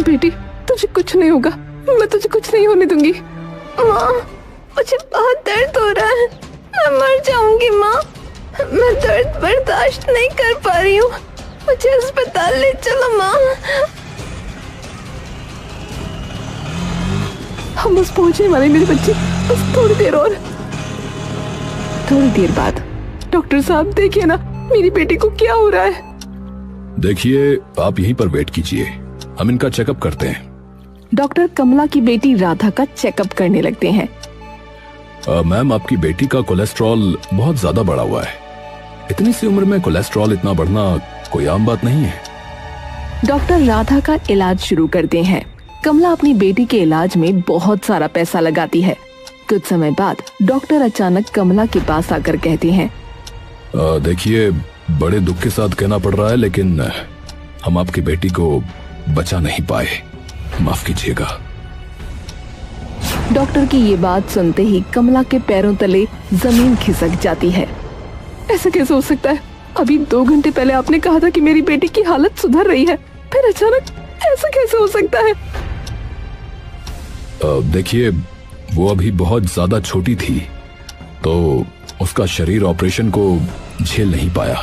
बेटी, तुझे कुछ नहीं होगा, मैं तुझे कुछ नहीं होने दूंगी। माँ, मुझे बहुत दर्द हो रहा है, मैं मर जाऊंगी माँ। मैं दर्द बर्दाश्त नहीं कर पा रही हूँ, मुझे अस्पताल ले चलो माँ। हम बस पहुंचने वाले मेरी बच्ची, बस थोड़ी देर और। थोड़ी देर बाद, डॉक्टर साहब देखिए ना, मेरी बेटी को क्या हो रहा है। देखिए, आप यहीं पर वेट कीजिए, हम इनका चेकअप करते हैं। डॉक्टर कमला की बेटी राधा का चेकअप करने लगते हैं। मैम, आपकी बेटी का कोलेस्ट्रॉल बहुत ज्यादा बढ़ा हुआ है। इतनी सी उम्र में कोलेस्ट्रॉल इतना बढ़ना कोई आम बात नहीं है। डॉक्टर राधा का इलाज शुरू करते हैं। कमला अपनी बेटी के इलाज में बहुत सारा पैसा लगाती है। कुछ समय बाद डॉक्टर अचानक कमला के पास आकर कहते हैं, देखिए, बड़े दुख के साथ कहना पड़ रहा है, लेकिन हम आपकी बेटी को बचा नहीं पाए, माफ कीजिएगा। डॉक्टर की ये बात सुनते ही कमला के पैरों तले जमीन खिसक जाती है। ऐसा कैसे हो सकता है? अभी 2 घंटे पहले आपने कहा था कि मेरी बेटी की हालत सुधर रही है, फिर अचानक ऐसा कैसे हो सकता है? देखिए, वो अभी बहुत ज्यादा छोटी थी, तो उसका शरीर ऑपरेशन को झेल नहीं पाया।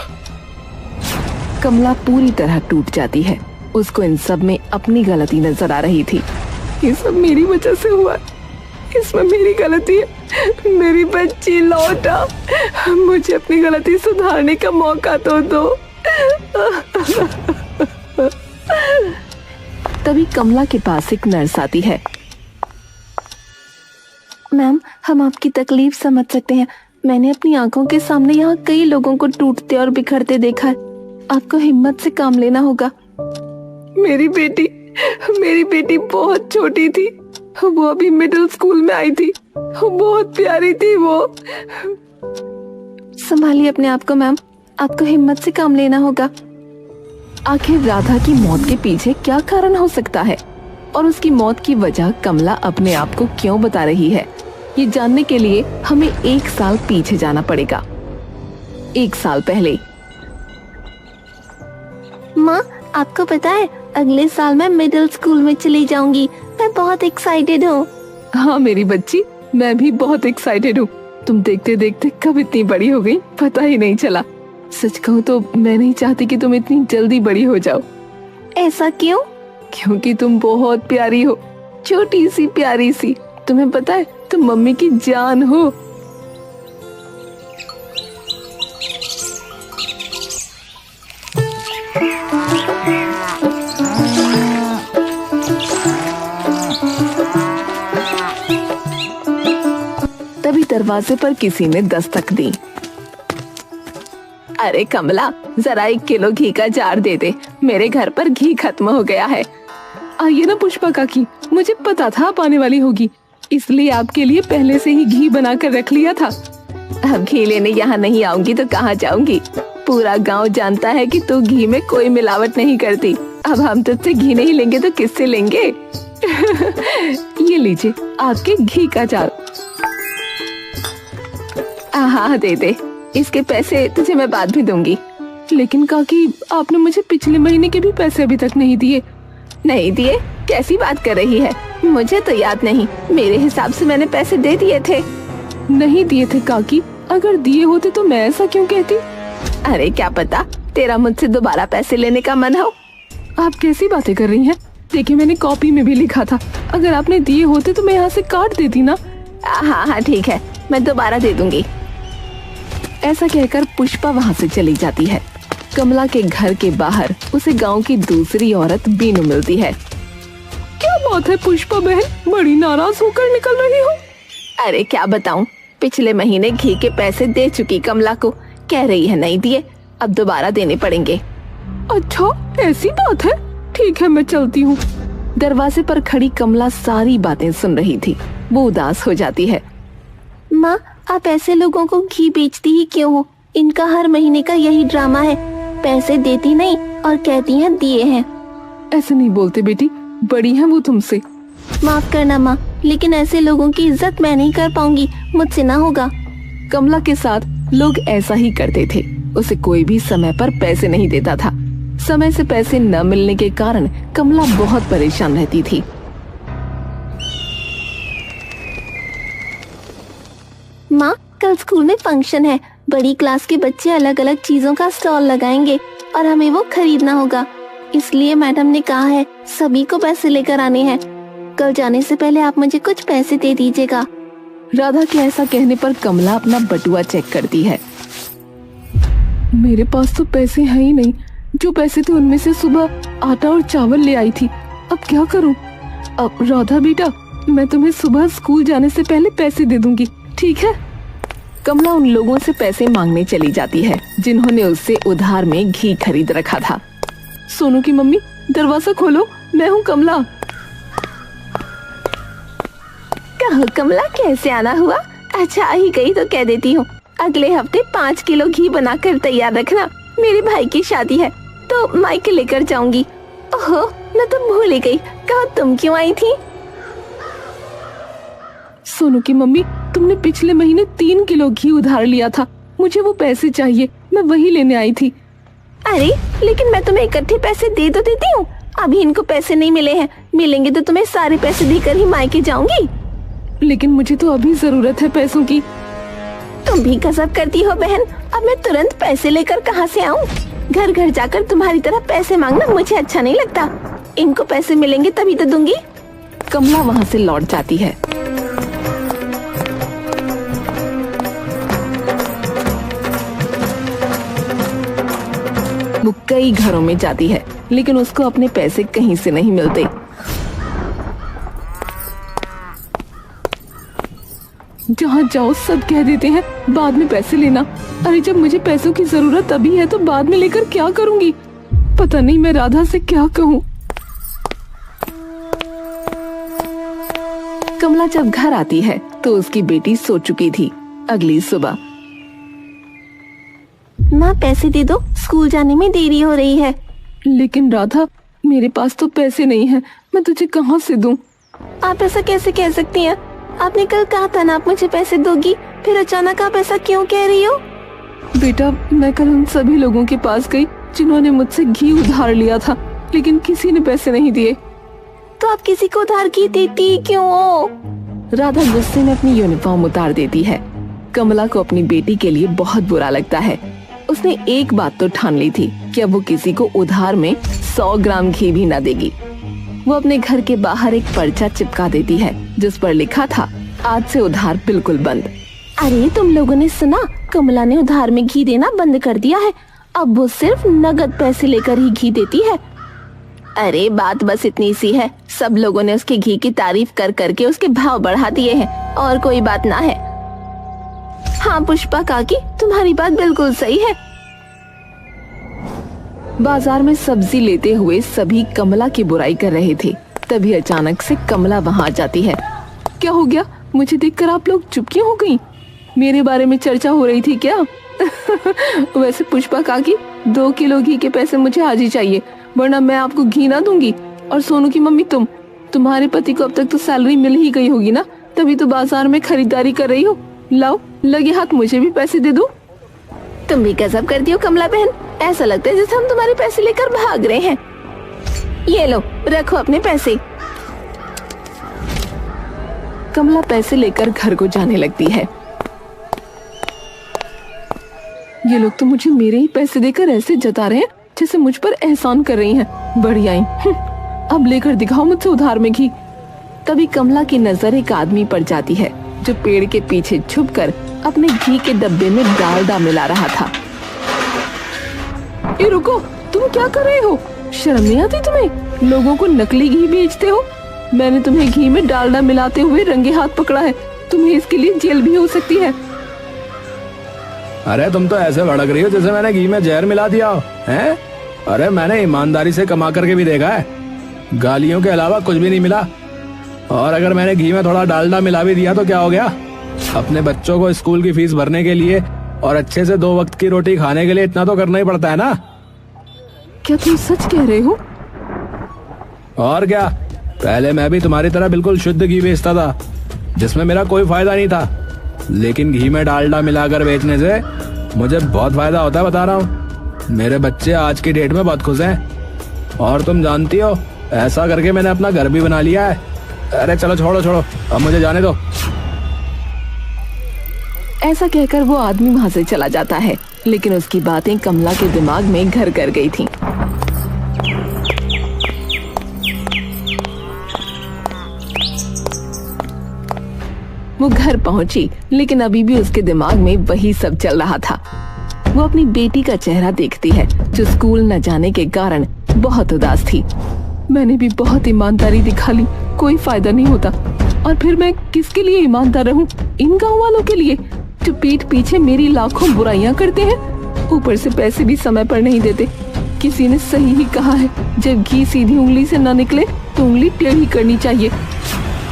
कमला पूरी तरह टूट जाती है। उसको इन सब में अपनी गलती नजर आ रही थी। ये सब मेरी वजह से हुआ, इसमें मेरी गलती है। मेरी बच्ची लौटा, मुझे अपनी गलती सुधारने का मौका तो दो। तभी कमला के पास एक नर्स आती है। मैम, हम आपकी तकलीफ समझ सकते हैं। मैंने अपनी आंखों के सामने यहाँ कई लोगों को टूटते और बिखरते देखा है। आपको हिम्मत से काम लेना होगा। मेरी बेटी बहुत छोटी थी, वो अभी मिडिल स्कूल में आई थी, बहुत प्यारी थी वो। संभालिए अपने आप को मैम, आपको हिम्मत से काम लेना होगा। आखिर राधा की मौत के पीछे क्या कारण हो सकता है और उसकी मौत की वजह कमला अपने आप को क्यों बता रही है, ये जानने के लिए हमें 1 साल पीछे जाना पड़ेगा। 1 साल पहले। माँ, आपको पता है, अगले साल मैं मिडिल स्कूल में चली जाऊंगी। मैं बहुत एक्साइटेड हूँ। हाँ मेरी बच्ची, मैं भी बहुत एक्साइटेड हूँ। तुम देखते देखते कब इतनी बड़ी हो गई, पता ही नहीं चला। सच कहूँ तो मैं नहीं चाहती कि तुम इतनी जल्दी बड़ी हो जाओ। ऐसा क्यों? क्योंकि तुम बहुत प्यारी हो, छोटी सी प्यारी सी। तुम्हें पता है, तुम मम्मी की जान हो। तभी दरवाजे पर किसी ने दस्तक दी। अरे कमला, जरा 1 किलो घी का जार दे दे, मेरे घर पर घी खत्म हो गया है। आइए ना पुष्पा काकी, मुझे पता था आप आने वाली होगी, इसलिए आपके लिए पहले से ही घी बना कर रख लिया था। अब घी लेने यहाँ नहीं आऊंगी तो कहाँ जाऊंगी? पूरा गांव जानता है कि तू घी में कोई मिलावट नहीं करती। अब हम तुझसे घी नहीं लेंगे तो किससे लेंगे? ये लीजिए आपके घी का जार। हाँ दे दे, इसके पैसे तुझे मैं बाद में दूंगी। लेकिन काकी, आपने मुझे पिछले महीने के भी पैसे अभी तक नहीं दिए। नहीं दिए? कैसी बात कर रही है? मुझे तो याद नहीं, मेरे हिसाब से मैंने पैसे दे दिए थे। नहीं दिए थे काकी, अगर दिए होते तो मैं ऐसा क्यों कहती? अरे क्या पता, तेरा मुझसे दोबारा पैसे लेने का मन हो। आप कैसी बातें कर रही हैं? देखिए, मैंने कॉपी में भी लिखा था, अगर आपने दिए होते तो मैं यहाँ से काट देती ना। हाँ ठीक है, मैं दोबारा दे दूंगी। ऐसा कहकर पुष्पा वहाँ से चली जाती है। कमला के घर के बाहर उसे गांव की दूसरी औरत बीनू मिलती है। क्या बात है पुष्पा बहन, बड़ी नाराज होकर निकल रही हो? अरे क्या बताऊं, पिछले महीने घी के पैसे दे चुकी कमला को, कह रही है नहीं दिए, अब दोबारा देने पड़ेंगे। अच्छा ऐसी बात है, ठीक है मैं चलती हूँ। दरवाजे पर खड़ी कमला सारी बातें सुन रही थी। वो उदास हो जाती है। माँ, आप ऐसे लोगों को घी बेचती ही क्यों हो? इनका हर महीने का यही ड्रामा है, पैसे देती नहीं और कहती हैं दिए हैं। ऐसे नहीं बोलते बेटी, बड़ी है वो तुमसे। माफ करना माँ, लेकिन ऐसे लोगों की इज्जत मैं नहीं कर पाऊंगी, मुझसे ना होगा। कमला के साथ लोग ऐसा ही करते थे, उसे कोई भी समय पर पैसे नहीं देता था। समय से पैसे न मिलने के कारण कमला बहुत परेशान रहती थी। माँ, कल स्कूल में फंक्शन है। बड़ी क्लास के बच्चे अलग अलग चीजों का स्टॉल लगाएंगे और हमें वो खरीदना होगा। इसलिए मैडम ने कहा है सभी को पैसे लेकर आने हैं। कल जाने से पहले आप मुझे कुछ पैसे दे दीजिएगा। राधा के ऐसा कहने पर कमला अपना बटुआ चेक करती है। मेरे पास तो पैसे हैं ही नहीं। जो पैसे थे उनमें से सुबह आटा और चावल ले आई थी। अब क्या करूं? अब राधा बेटा, मैं तुम्हें सुबह स्कूल जाने से पहले पैसे दे दूंगी, ठीक है? कमला उन लोगों से पैसे मांगने चली जाती है जिन्होंने उससे उधार में घी खरीद रखा था। सोनू की मम्मी, दरवाजा खोलो, मैं हूँ कमला। कहो कमला, कैसे आना हुआ? अच्छा आ ही गई तो कह देती हूँ, अगले हफ्ते 5 किलो घी बनाकर तैयार रखना। मेरे भाई की शादी है तो मायके लेकर जाऊंगी। ओहो, मैं तो भूल ही गई। कहो तुम क्यों आई थी? सोनू की मम्मी, तुमने पिछले महीने 3 किलो घी उधार लिया था। मुझे वो पैसे चाहिए, मैं वही लेने आई थी। अरे लेकिन मैं तुम्हें इकट्ठे पैसे दे तो देती हूँ। अभी इनको पैसे नहीं मिले हैं, मिलेंगे तो तुम्हें सारे पैसे देकर ही मायके जाऊंगी। लेकिन मुझे तो अभी जरूरत है पैसों की। तुम भी गजब करती हो बहन। अब मैं तुरंत पैसे लेकर कहाँ से आऊँ? घर घर जाकर तुम्हारी तरह पैसे मांगना मुझे अच्छा नहीं लगता। इनको पैसे मिलेंगे तभी तो दूंगी। कमला वहाँ से लौट जाती है। वो कई घरों में जाती है लेकिन उसको अपने पैसे कहीं से नहीं मिलते। जहाँ जाओ सब कह देते हैं बाद में पैसे लेना। अरे जब मुझे पैसों की जरूरत अभी है तो बाद में लेकर क्या करूंगी? पता नहीं मैं राधा से क्या कहूँ। कमला जब घर आती है तो उसकी बेटी सो चुकी थी। अगली सुबह, माँ पैसे दे दो, स्कूल जाने में देरी हो रही है। लेकिन राधा, मेरे पास तो पैसे नहीं हैं, मैं तुझे कहाँ से दूं? आप ऐसा कैसे कह सकती हैं? आपने कल कहा था ना आप मुझे पैसे दोगी, फिर अचानक आप ऐसा क्यों कह रही हो? बेटा, मैं कल उन सभी लोगों के पास गई जिन्होंने मुझसे घी उधार लिया था, लेकिन किसी ने पैसे नहीं दिए। तो आप किसी को उधार घी देती क्यों हो? राधा गुस्से में अपनी यूनिफॉर्म उतार देती है। कमला को अपनी बेटी के लिए बहुत बुरा लगता है। उसने एक बात तो ठान ली थी कि अब वो किसी को उधार में 100 ग्राम घी भी न देगी। वो अपने घर के बाहर एक पर्चा चिपका देती है जिस पर लिखा था, आज से उधार बिल्कुल बंद। अरे तुम लोगों ने सुना, कमला ने उधार में घी देना बंद कर दिया है। अब वो सिर्फ नगद पैसे लेकर ही घी देती है। अरे बात बस इतनी सी है, सब लोगों ने उसके घी की तारीफ कर करके उसके भाव बढ़ा दिए हैं, और कोई बात ना है। हाँ पुष्पा काकी, तुम्हारी बात बिल्कुल सही है। बाजार में सब्जी लेते हुए सभी कमला की बुराई कर रहे थे। तभी अचानक से कमला वहां आ जाती है। क्या हो गया? मुझे देखकर आप लोग चुप क्यों हो गई? मेरे बारे में चर्चा हो रही थी क्या? वैसे पुष्पा काकी, 2 किलो घी के पैसे मुझे आज ही चाहिए, वरना मैं आपको घी ना दूंगी। और सोनू की मम्मी, तुम्हारे पति को अब तक तो सैलरी मिल ही गई होगी ना, तभी तो बाजार में खरीदारी कर रही हो। लाओ, लगे हाथ मुझे भी पैसे दे दो। तुम भी गजब करती हो कमला बहन, ऐसा लगता है जैसे हम तुम्हारे पैसे लेकर भाग रहे हैं। ये लो, रखो अपने पैसे। कमला पैसे लेकर घर को जाने लगती है। ये लोग तो मुझे मेरे ही पैसे देकर ऐसे जता रहे हैं जैसे मुझ पर एहसान कर रही हैं। बढ़िया ही, अब लेकर दिखाओ मुझसे उधार में घी। तभी कमला की नजर एक आदमी पर जाती है जो पेड़ के पीछे छुपकर अपने घी के डब्बे में डालडा मिला रहा था। ए रुको, तुम क्या कर रहे हो? शर्म नहीं आती तुम्हें? लोगों को नकली घी बेचते हो। मैंने तुम्हें घी में डालडा मिलाते हुए रंगे हाथ पकड़ा है, तुम्हें इसके लिए जेल भी हो सकती है। अरे तुम तो ऐसे भड़क रही हो जैसे मैंने घी में जहर मिला दिया है। अरे मैंने ईमानदारी से कमा करके भी देखा है, गालियों के अलावा कुछ भी नहीं मिला। और अगर मैंने घी में थोड़ा डालडा मिला भी दिया तो क्या हो गया? अपने बच्चों को स्कूल की फीस भरने के लिए और अच्छे से 2 वक्त की रोटी खाने के लिए इतना तो करना ही पड़ता है ना। क्या तुम सच कह रहे हो? और क्या, पहले मैं भी तुम्हारी तरह बिल्कुल शुद्ध घी बेचता था जिसमें मेरा कोई फायदा नहीं था, लेकिन घी में डालडा मिलाकर बेचने से मुझे बहुत फायदा होता है, बता रहा हूँ। मेरे बच्चे आज की डेट में बहुत खुश हैं और तुम जानती हो ऐसा करके मैंने अपना घर भी बना लिया है। अरे चलो छोड़ो, अब मुझे जाने दो। ऐसा कहकर वो आदमी वहाँ से चला जाता है, लेकिन उसकी बातें कमला के दिमाग में घर कर गई थीं। वो घर पहुंची, लेकिन अभी भी उसके दिमाग में वही सब चल रहा था। वो अपनी बेटी का चेहरा देखती है जो स्कूल न जाने के कारण बहुत उदास थी। मैंने भी बहुत ईमानदारी दिखा ली, कोई फायदा नहीं होता। और फिर मैं किसके लिए ईमानदार रहूं? इन गांव वालों के लिए जो पीठ पीछे मेरी लाखों बुराइयां करते हैं, ऊपर से पैसे भी समय पर नहीं देते। किसी ने सही ही कहा है, जब घी सीधी उंगली से न निकले तो उंगली टेढ़ी करनी चाहिए।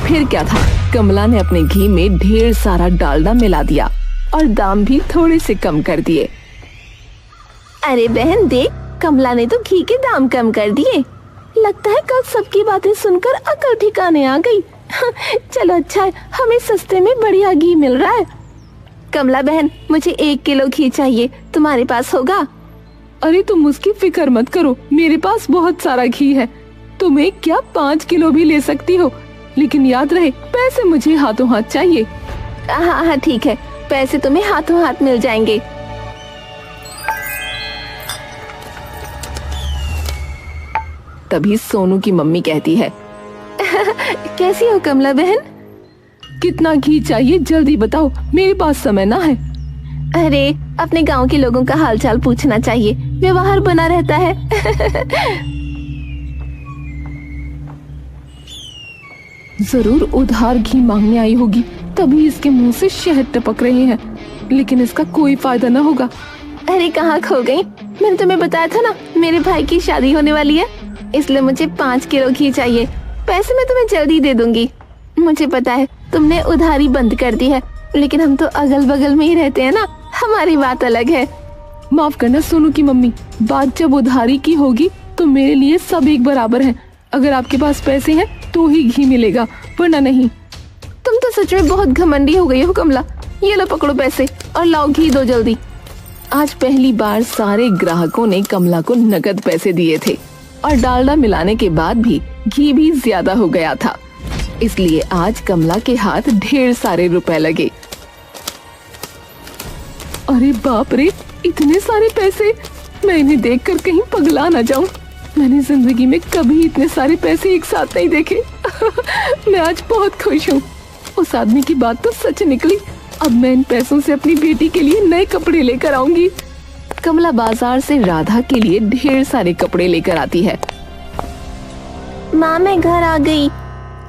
फिर क्या था, कमला ने अपने घी में ढेर सारा डालडा मिला दिया और दाम भी थोड़े से कम कर दिए। अरे बहन देख, कमला ने तो घी के दाम कम कर दिए। लगता है कल सबकी बातें सुनकर अकल ठिकाने आ गई। चलो अच्छा है, हमें सस्ते में बढ़िया घी मिल रहा है। कमला बहन, मुझे 1 किलो घी चाहिए, तुम्हारे पास होगा? अरे तुम उसकी फिक्र मत करो, मेरे पास बहुत सारा घी है। तुम्हें क्या 5 किलो भी ले सकती हो, लेकिन याद रहे पैसे मुझे हाथों हाथ चाहिए। हाँ ठीक है, पैसे तुम्हें हाथों हाथ मिल जाएंगे। तभी सोनू की मम्मी कहती है, कैसी हो कमला बहन? कितना घी चाहिए जल्दी बताओ, मेरे पास समय ना है। अरे अपने गांव के लोगों का हालचाल पूछना चाहिए, व्यवहार बना रहता है। जरूर उधार घी मांगने आई होगी, तभी इसके मुंह से शहद टपक रहे हैं, लेकिन इसका कोई फायदा न होगा। अरे कहाँ खो गई? मैंने तुम्हें बताया था ना, मेरे भाई की शादी होने वाली है, इसलिए मुझे 5 किलो घी चाहिए। पैसे मैं तुम्हें जल्दी दे दूंगी। मुझे पता है तुमने उधारी बंद कर दी है, लेकिन हम तो अगल बगल में ही रहते हैं ना, हमारी बात अलग है। माफ करना सोनू की मम्मी, बात जब उधारी की होगी तो मेरे लिए सब एक बराबर हैं। अगर आपके पास पैसे हैं तो ही घी मिलेगा, वरना नहीं। तुम तो सच में बहुत घमंडी हो गई हो कमला। ये लो पकड़ो पैसे और लाओ घी दो जल्दी। आज पहली बार सारे ग्राहकों ने कमला को नकद पैसे दिए थे और डालडा मिलाने के बाद भी घी भी ज्यादा हो गया था, इसलिए आज कमला के हाथ ढेर सारे रुपए लगे। अरे बाप रे, इतने सारे पैसे! मैं इन्हें देखकर कहीं पगला ना जाऊं। मैंने जिंदगी में कभी इतने सारे पैसे एक साथ नहीं देखे। मैं आज बहुत खुश हूँ। उस आदमी की बात तो सच निकली। अब मैं इन पैसों से अपनी बेटी के लिए नए कपड़े लेकर आऊंगी। कमला बाजार से राधा के लिए ढेर सारे कपड़े लेकर आती है। माँ मैं घर आ गई।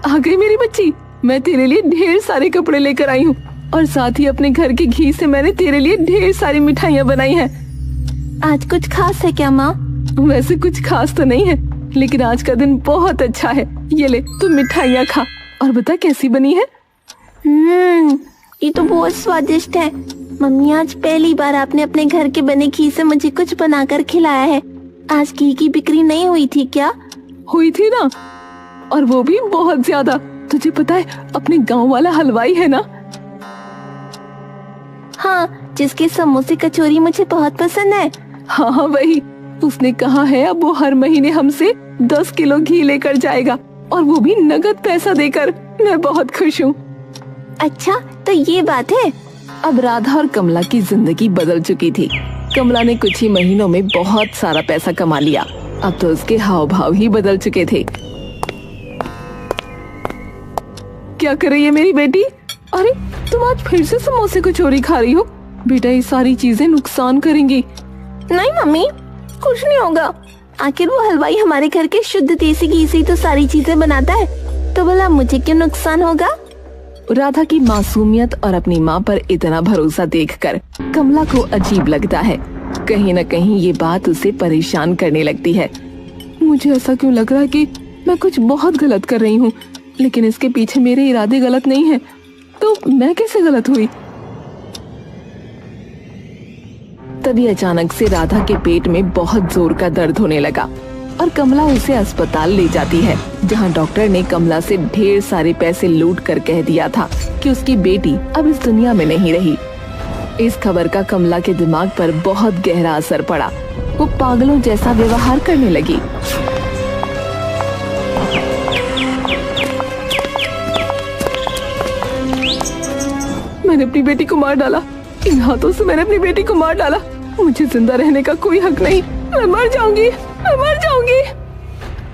आ गई मेरी बच्ची, मैं तेरे लिए ढेर सारे कपड़े लेकर आई हूँ और साथ ही अपने घर के घी से मैंने तेरे लिए ढेर सारी मिठाइयाँ बनाई हैं। आज कुछ खास है क्या माँ? वैसे कुछ खास तो नहीं है, लेकिन आज का दिन बहुत अच्छा है। ये ले तू मिठाइयाँ खा और बता कैसी बनी है। ये तो बहुत स्वादिष्ट है। मम्मी, आज पहली बार आपने अपने घर के बने घी से मुझे कुछ बनाकर खिलाया है। आज घी की बिक्री नहीं हुई थी क्या? हुई थी ना, और वो भी बहुत ज्यादा। तुझे पता है अपने गांव वाला हलवाई है ना? हाँ, जिसके समोसे कचौरी मुझे बहुत पसंद है। हाँ वही। उसने कहा है अब वो हर महीने हमसे 10 किलो घी लेकर जाएगा, और वो भी नगद पैसा देकर। मैं बहुत खुश हूँ। अच्छा तो ये बात है। अब राधा और कमला की जिंदगी बदल चुकी थी। कमला ने कुछ ही महीनों में बहुत सारा पैसा कमा लिया। अब तो उसके हाव भाव ही बदल चुके थे। क्या कर रही है मेरी बेटी? अरे तुम आज फिर से समोसे को चोरी खा रही हो। बेटा ये सारी चीजें नुकसान करेंगी। नहीं मम्मी, कुछ नहीं होगा। आखिर वो हलवाई हमारे घर के शुद्ध देसी घी से तो सारी चीजें बनाता है, तो भला मुझे क्यों नुकसान होगा? राधा की मासूमियत और अपनी माँ पर इतना भरोसा देखकर कमला को अजीब लगता है। कहीं न कहीं ये बात उसे परेशान करने लगती है। मुझे ऐसा क्यों लग रहा है कि मैं कुछ बहुत गलत कर रही हूँ, लेकिन इसके पीछे मेरे इरादे गलत नहीं हैं, तो मैं कैसे गलत हुई? तभी अचानक से राधा के पेट में बहुत जोर का दर्द होने लगा और कमला उसे अस्पताल ले जाती है, जहां डॉक्टर ने कमला से ढेर सारे पैसे लूट कर कह दिया था कि उसकी बेटी अब इस दुनिया में नहीं रही। इस खबर का कमला के दिमाग पर बहुत गहरा असर पड़ा। वो पागलों जैसा व्यवहार करने लगी। मैंने अपनी बेटी को मार डाला, इन हाथों से मैंने अपनी बेटी को मार डाला। मुझे जिंदा रहने का कोई हक नहीं, मैं मर जाऊंगी, मैं मर जाऊंगी।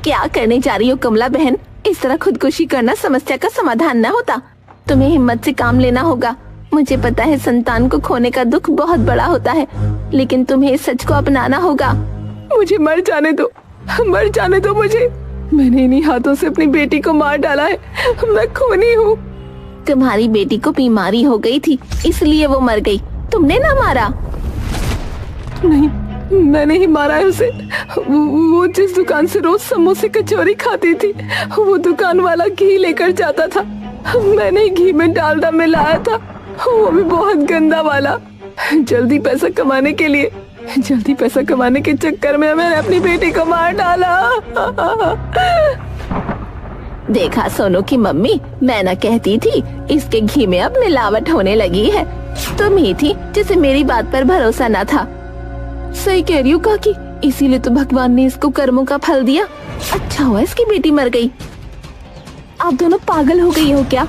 क्या करने जा रही हो कमला बहन? इस तरह खुदकुशी करना समस्या का समाधान न होता। तुम्हें हिम्मत से काम लेना होगा। मुझे पता है संतान को खोने का दुख बहुत बड़ा होता है, लेकिन तुम्हें इस सच को अपनाना होगा। मुझे मर जाने दो, मर जाने दो मुझे। मैंने इन्हीं हाथों से अपनी बेटी को मार डाला है, मैं खूनी हूँ। तुम्हारी बेटी को बीमारी हो गई थी, इसलिए वो मर गई, तुमने ना मारा। नहीं, मैंने ही मारा है उसे। वो जिस दुकान से रोज समोसे कचौरी खाती थी, वो दुकान वाला घी लेकर जाता था। मैंने घी में डालडा मिलाया था, वो भी बहुत गंदा वाला। जल्दी पैसा कमाने के चक्कर में मैंने अपनी बेटी को मार डाला। देखा सोनू की मम्मी, मैं ना कहती थी इसके घी में अब मिलावट होने लगी है। तुम ही थी जिसे मेरी बात पर भरोसा न था। सही कह रही हो काकी, इसीलिए तो भगवान ने इसको कर्मों का फल दिया। अच्छा हुआ इसकी बेटी मर गई। आप दोनों पागल हो गई हो क्या?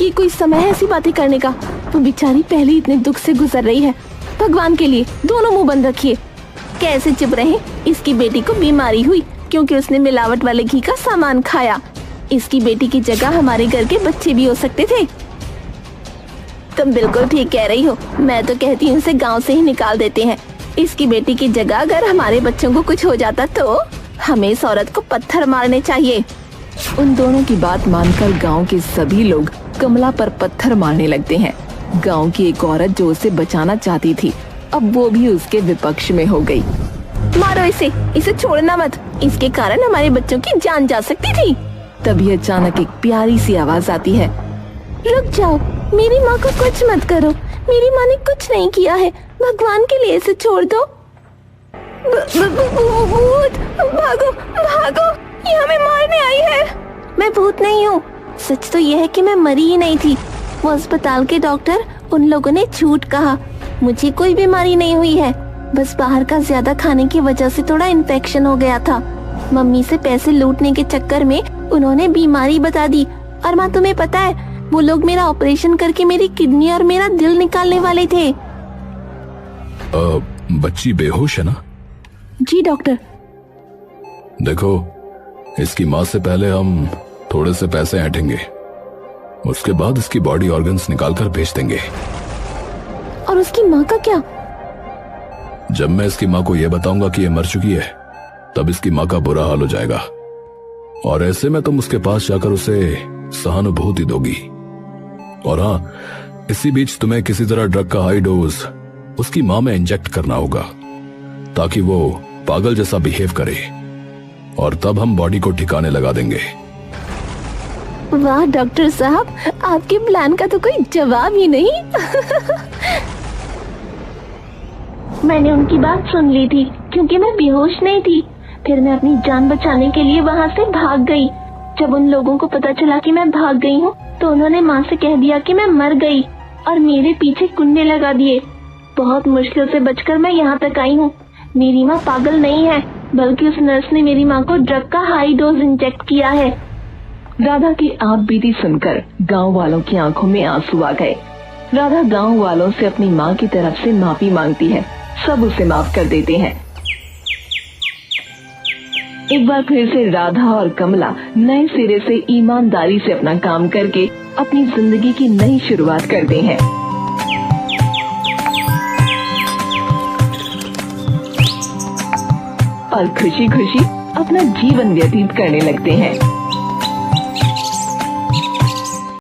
ये कोई समय है ऐसी बातें करने का? वो बेचारी पहले इतने दुख से गुजर रही है। भगवान के लिए दोनों मुंह बंद रखिए। कैसे चुप रहे? इसकी बेटी को बीमारी हुई क्योंकि उसने मिलावट वाले घी का सामान खाया। इसकी बेटी की जगह हमारे घर के बच्चे भी हो सकते थे। तुम बिल्कुल ठीक कह रही हो। मैं तो कहती हूँ इसे गांव से ही निकाल देते हैं। इसकी बेटी की जगह अगर हमारे बच्चों को कुछ हो जाता तो हमें इस औरत को पत्थर मारने चाहिए। उन दोनों की बात मानकर गांव के सभी लोग कमला पर पत्थर मारने लगते हैं। गांव की एक औरत जो उसे बचाना चाहती थी, अब वो भी उसके विपक्ष में हो गई। मारो इसे छोड़ना मत, इसके कारण हमारे बच्चों की जान जा सकती थी। तभी अचानक एक प्यारी सी आवाज आती है। रुक जाओ, मेरी माँ को कुछ मत करो, मेरी माँ ने कुछ नहीं किया है, भगवान के लिए इसे छोड़ दो। भूत, भागो भागो, ये हमें मारने आई है। मैं भूत नहीं हूँ, सच तो यह है कि मैं मरी ही नहीं थी। वो अस्पताल के डॉक्टर, उन लोगों ने झूठ कहा। मुझे कोई बीमारी नहीं हुई है, बस बाहर का ज्यादा खाने की वजह से थोड़ा इन्फेक्शन हो गया था। मम्मी से पैसे लूटने के चक्कर में उन्होंने बीमारी बता दी। और माँ तुम्हें पता है, वो लोग मेरा ऑपरेशन करके मेरी किडनी और मेरा दिल निकालने वाले थे। बच्ची बेहोश है ना? जी डॉक्टर। देखो, इसकी माँ से पहले हम थोड़े से पैसे ऐंठेंगे, उसके बाद इसकी बॉडी ऑर्गन्स निकालकर भेज देंगे। और उसकी माँ का क्या? जब मैं इसकी माँ को यह बताऊंगा कि ये मर चुकी है, तब इसकी माँ का बुरा हाल हो जाएगा। और ऐसे में तुम उसके पास जाकर उसे सहानुभूति दोगी। और हाँ, इसी बीच तुम्हें किसी तरह ड्रग का हाई डोज उसकी माँ में इंजेक्ट करना होगा, ताकि वो पागल जैसा बिहेव करे, और तब हम बॉडी को ठिकाने लगा देंगे। वाह डॉक्टर साहब, आपके प्लान का तो कोई जवाब ही नहीं। मैंने उनकी बात सुन ली थी, क्योंकि मैं बेहोश नहीं थी। फिर मैं अपनी जान बचाने के लिए वहाँ से भाग गई। जब उन लोगों को पता चला कि मैं भाग गई हूँ, तो उन्होंने माँ से कह दिया कि मैं मर गई और मेरे पीछे कुंडे लगा दिए। बहुत मुश्किल से बचकर मैं यहाँ तक आई हूँ। मेरी माँ पागल नहीं है, बल्कि उस नर्स ने मेरी माँ को ड्रग का हाई डोज इंजेक्ट किया है। राधा की आप बीती सुनकर गांव वालों की आंखों में आंसू आ गए। राधा गांव वालों से अपनी माँ की तरफ से माफी मांगती है। सब उसे माफ कर देते हैं। एक बार फिर से राधा और कमला नए सिरे से ईमानदारी से अपना काम करके अपनी जिंदगी की नई शुरुआत करते हैं। और खुशी खुशी अपना जीवन व्यतीत करने लगते हैं।